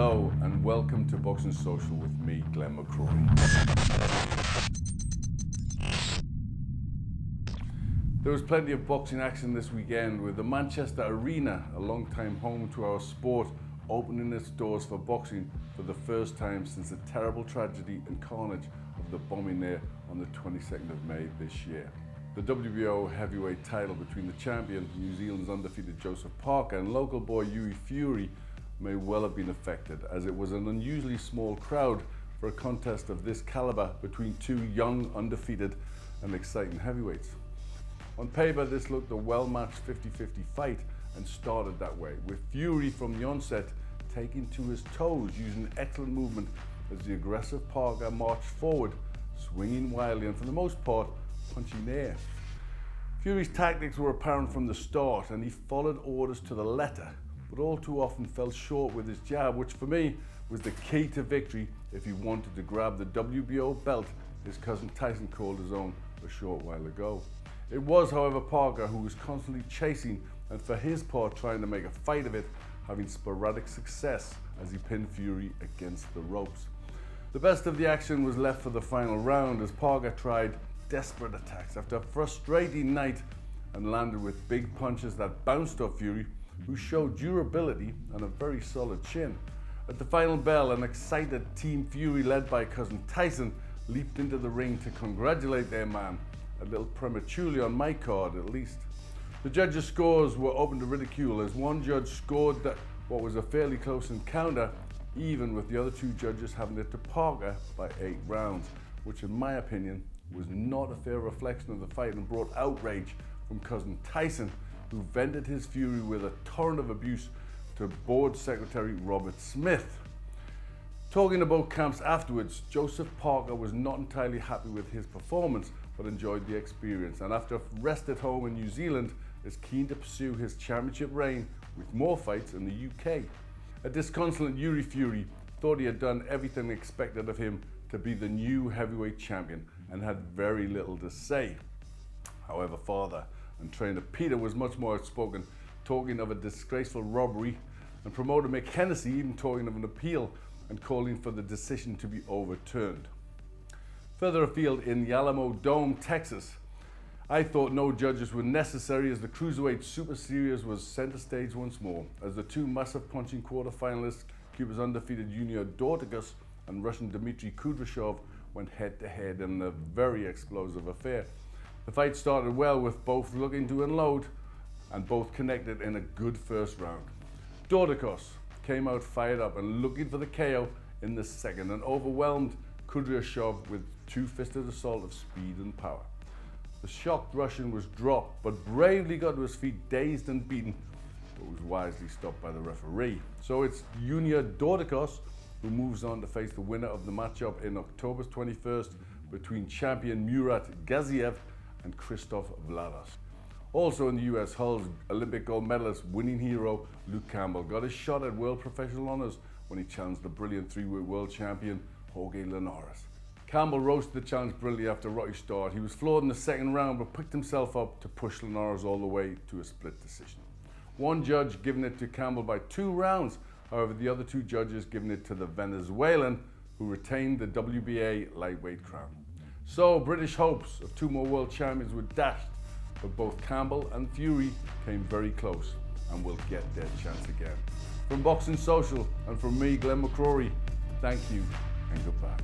Hello and welcome to Boxing Social with me, Glenn McCrory. There was plenty of boxing action this weekend with the Manchester Arena, a long-time home to our sport, opening its doors for boxing for the first time since the terrible tragedy and carnage of the bombing there on the 22nd of May this year. The WBO heavyweight title between the champion, New Zealand's undefeated Joseph Parker, and local boy Yuri Fury may well have been affected, as it was an unusually small crowd for a contest of this caliber between two young, undefeated and exciting heavyweights. On paper, this looked a well-matched 50-50 fight and started that way, with Fury from the onset taking to his toes, using excellent movement as the aggressive Parker marched forward, swinging wildly and for the most part punching air. Fury's tactics were apparent from the start and he followed orders to the letter, but all too often fell short with his jab, which for me was the key to victory if he wanted to grab the WBO belt his cousin Tyson called his own a short while ago. It was, however, Parker who was constantly chasing and for his part trying to make a fight of it, having sporadic success as he pinned Fury against the ropes. The best of the action was left for the final round as Parker tried desperate attacks after a frustrating night and landed with big punches that bounced off Fury, who showed durability and a very solid chin. At the final bell, an excited Team Fury led by cousin Tyson leaped into the ring to congratulate their man, a little prematurely on my card at least. The judges' scores were open to ridicule as one judge scored what was a fairly close encounter, even with the other two judges having it to Parker by 8 rounds, which in my opinion was not a fair reflection of the fight and brought outrage from cousin Tyson, who vented his fury with a torrent of abuse to board secretary Robert Smith. Talking to both camps afterwards, Joseph Parker was not entirely happy with his performance, but enjoyed the experience, and after a rest at home in New Zealand, is keen to pursue his championship reign with more fights in the UK. A disconsolate Yuri Fury thought he had done everything expected of him to be the new heavyweight champion and had very little to say. However, father and trainer Peter was much more outspoken, talking of a disgraceful robbery, and promoter Mick Hennessy even talking of an appeal and calling for the decision to be overturned. Further afield in the Alamo Dome, Texas, I thought no judges were necessary as the Cruiserweight Super Series was center stage once more, as the two massive punching quarterfinalists, Cuba's undefeated Junior Dorticus and Russian Dmitry Kudryashov, went head to head in a very explosive affair. The fight started well with both looking to unload and both connected in a good first round. Dorticus came out fired up and looking for the KO in the second and overwhelmed Kudryashov with two-fisted assault of speed and power. The shocked Russian was dropped but bravely got to his feet, dazed and beaten, but was wisely stopped by the referee. So it's Junior Dorticus who moves on to face the winner of the matchup in October 21st between champion Murat Gaziev and Christoph Vladas. Also in the US, Hull's Olympic gold medalist, winning hero Luke Campbell got his shot at world professional honours when he challenged the brilliant three-weight world champion Jorge Linares. Campbell roasted the challenge brilliantly after a rocky start. He was floored in the second round but picked himself up to push Linares all the way to a split decision. One judge giving it to Campbell by 2 rounds, however the other 2 judges giving it to the Venezuelan, who retained the WBA lightweight crown. So British hopes of 2 more world champions were dashed, but both Campbell and Fury came very close and will get their chance again. From Boxing Social and from me, Glenn McCrory, thank you and goodbye.